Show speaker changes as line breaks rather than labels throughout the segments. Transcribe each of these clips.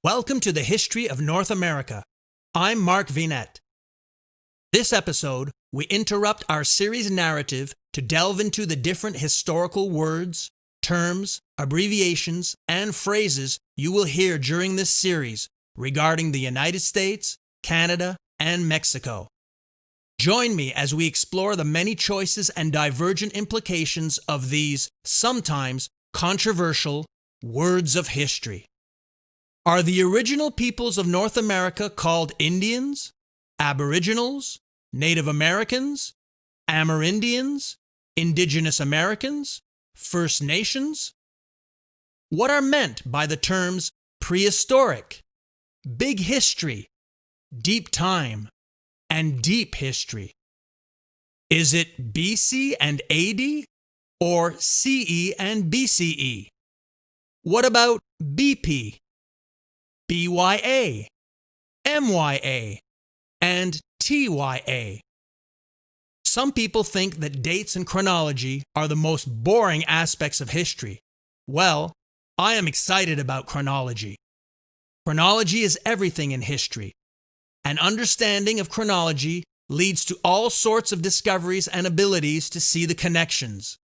Welcome to the History of North America. I'm Mark Vinet. This episode, we interrupt our series narrative to delve into the different historical words, terms, abbreviations, and phrases you will hear during this series regarding the United States, Canada, and Mexico. Join me as we explore the many choices and divergent implications of these, sometimes controversial, words of history. Are the original peoples of North America called Indians, Aboriginals, Native Americans, Amerindians, Indigenous Americans, First Nations? What are meant by the terms prehistoric, big history, deep time, and deep history? Is it BC and AD or CE and BCE? What about BP, BYA, MYA, and TYA? Some people think that dates and chronology are the most boring aspects of history. Well, I am excited about chronology. Chronology is everything in history. An understanding of chronology leads to all sorts of discoveries and abilities to see the connections.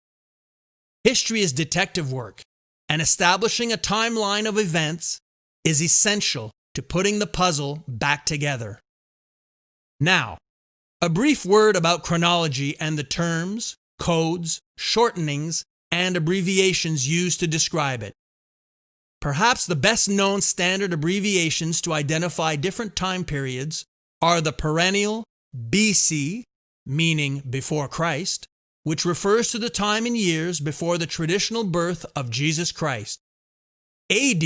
History is detective work, and establishing a timeline of events is essential to putting the puzzle back together. Now, a brief word about chronology and the terms, codes, shortenings, and abbreviations used to describe it. Perhaps the best known standard abbreviations to identify different time periods are the perennial BC, meaning before Christ, which refers to the time in years before the traditional birth of Jesus Christ. AD,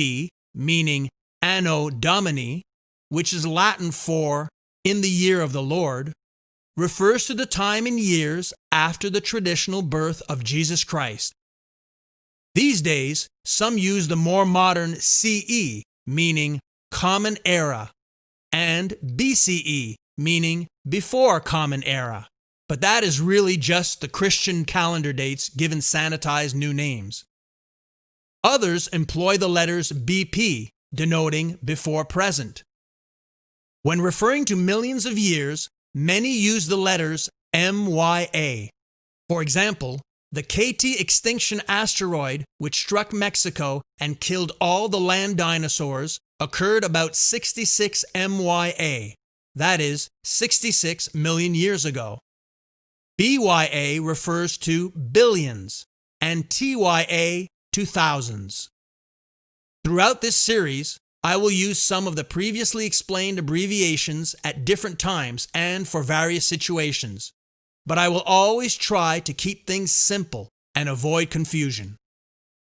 meaning Anno Domini, which is Latin for in the year of the Lord, refers to the time in years after the traditional birth of Jesus Christ. These days, some use the more modern CE, meaning Common Era, and BCE, meaning Before Common Era. But that is really just the Christian calendar dates given sanitized new names. Others employ the letters BP, denoting before present. When referring to millions of years, many use the letters MYA. For example, the KT extinction asteroid, which struck Mexico and killed all the land dinosaurs, occurred about 66 MYA, that is, 66 million years ago. BYA refers to billions, and TYA to thousands. Throughout this series, I will use some of the previously explained abbreviations at different times and for various situations, but I will always try to keep things simple and avoid confusion.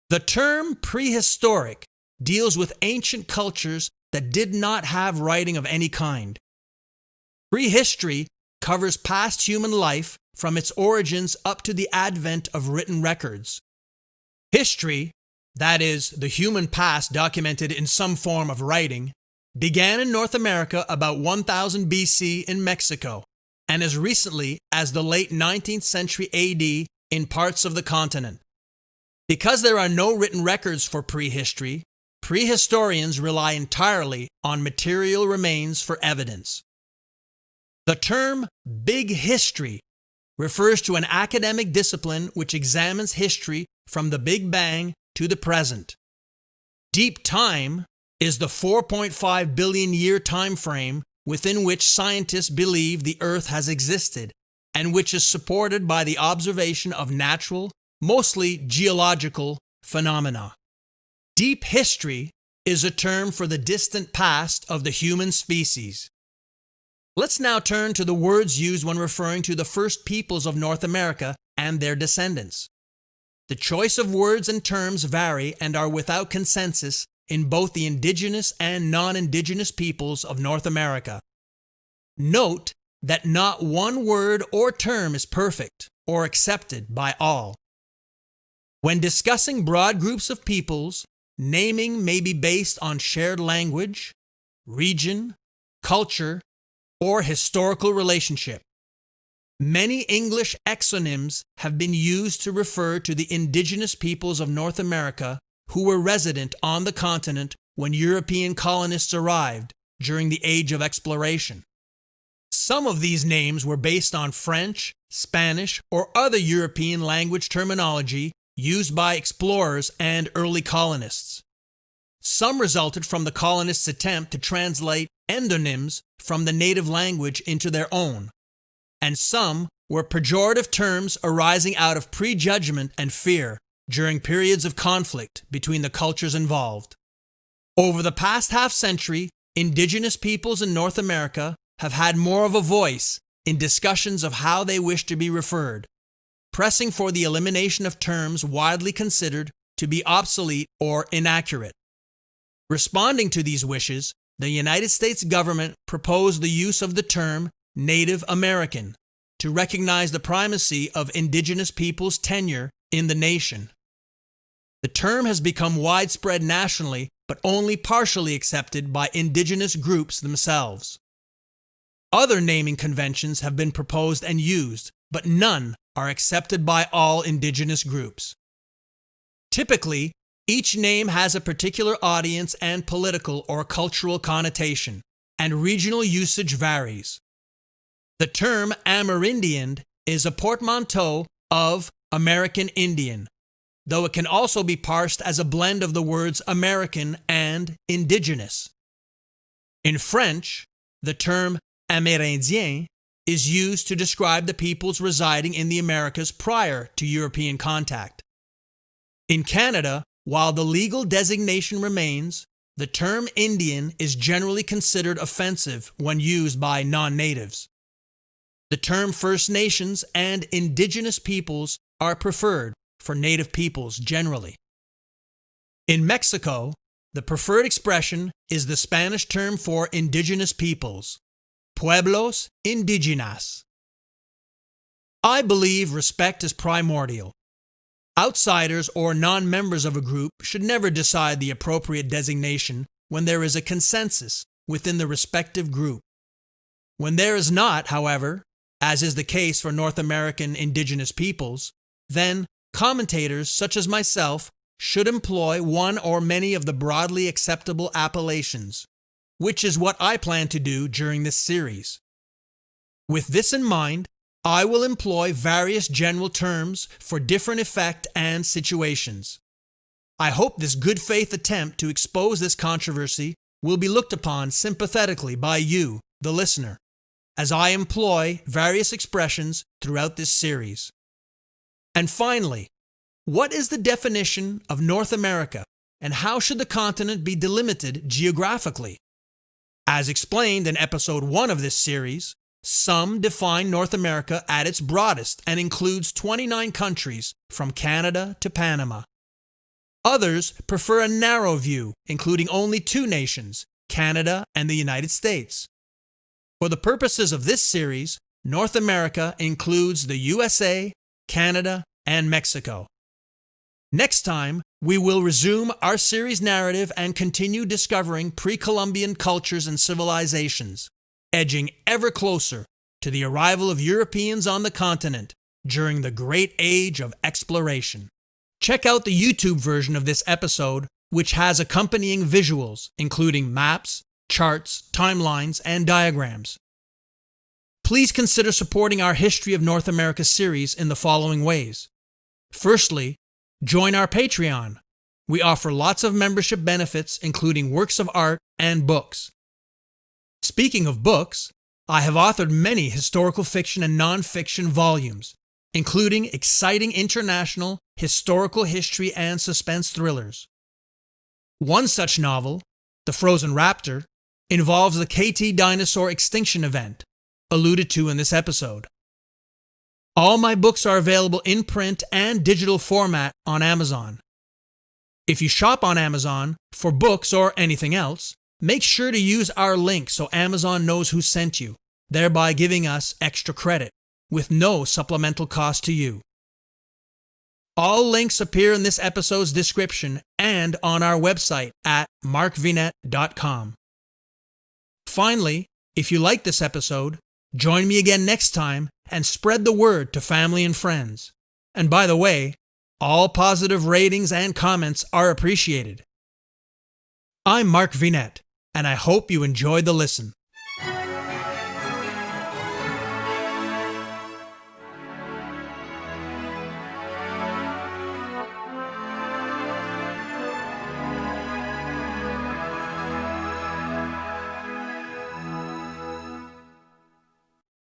The term prehistoric deals with ancient cultures that did not have writing of any kind. Prehistory covers past human life from its origins up to the advent of written records. History, that is, the human past documented in some form of writing, began in North America about 1000 BC in Mexico, and as recently as the late 19th century AD in parts of the continent. Because there are no written records for prehistory, prehistorians rely entirely on material remains for evidence. The term big history refers to an academic discipline which examines history from the Big Bang to the present. Deep time is the 4.5 billion year time frame within which scientists believe the Earth has existed, and which is supported by the observation of natural, mostly geological, phenomena. Deep history is a term for the distant past of the human species. Let's now turn to the words used when referring to the first peoples of North America and their descendants. The choice of words and terms vary and are without consensus in both the indigenous and non-indigenous peoples of North America. Note that not one word or term is perfect or accepted by all. When discussing broad groups of peoples, naming may be based on shared language, region, culture, or historical relationship. Many English exonyms have been used to refer to the indigenous peoples of North America who were resident on the continent when European colonists arrived during the Age of Exploration. Some of these names were based on French, Spanish, or other European language terminology used by explorers and early colonists. Some resulted from the colonists' attempt to translate endonyms from the native language into their own, and some were pejorative terms arising out of prejudgment and fear during periods of conflict between the cultures involved. Over the past half-century, indigenous peoples in North America have had more of a voice in discussions of how they wish to be referred, pressing for the elimination of terms widely considered to be obsolete or inaccurate. Responding to these wishes, the United States government proposed the use of the term Native American to recognize the primacy of indigenous peoples' tenure in the nation. The term has become widespread nationally, but only partially accepted by indigenous groups themselves. Other naming conventions have been proposed and used, but none are accepted by all indigenous groups. Typically, each name has a particular audience and political or cultural connotation, and regional usage varies. The term Amerindian is a portmanteau of American Indian, though it can also be parsed as a blend of the words American and indigenous. In French, the term Amérindien is used to describe the peoples residing in the Americas prior to European contact. In Canada, while the legal designation remains, the term Indian is generally considered offensive when used by non-natives. The term First Nations and Indigenous peoples are preferred for native peoples generally. In Mexico, the preferred expression is the Spanish term for indigenous peoples, pueblos indígenas. I believe respect is primordial. Outsiders or non-members of a group should never decide the appropriate designation when there is a consensus within the respective group. When there is not, however, as is the case for North American indigenous peoples, then commentators such as myself should employ one or many of the broadly acceptable appellations, which is what I plan to do during this series. With this in mind, I will employ various general terms for different effect and situations. I hope this good faith attempt to expose this controversy will be looked upon sympathetically by you, the listener, as I employ various expressions throughout this series. And finally, what is the definition of North America, and how should the continent be delimited geographically? As explained in episode 1 of this series, some define North America at its broadest and includes 29 countries from Canada to Panama. Others prefer a narrow view, including only 2 nations, Canada and the United States. For the purposes of this series, North America includes the USA, Canada, and Mexico. Next time, we will resume our series narrative and continue discovering pre-Columbian cultures and civilizations, edging ever closer to the arrival of Europeans on the continent during the Great Age of Exploration. Check out the YouTube version of this episode, which has accompanying visuals, including maps, charts, timelines, and diagrams. Please consider supporting our History of North America series in the following ways. Firstly, join our Patreon. We offer lots of membership benefits, including works of art and books. Speaking of books, I have authored many historical fiction and non-fiction volumes, including exciting international, historical history and suspense thrillers. One such novel, The Frozen Raptor, involves the KT dinosaur extinction event, alluded to in this episode. All my books are available in print and digital format on Amazon. If you shop on Amazon for books or anything else, make sure to use our link so Amazon knows who sent you, thereby giving us extra credit, with no supplemental cost to you. All links appear in this episode's description and on our website at markvinet.com. Finally, if you like this episode, join me again next time and spread the word to family and friends. And by the way, all positive ratings and comments are appreciated. I'm Mark Vinette, and I hope you enjoyed the listen.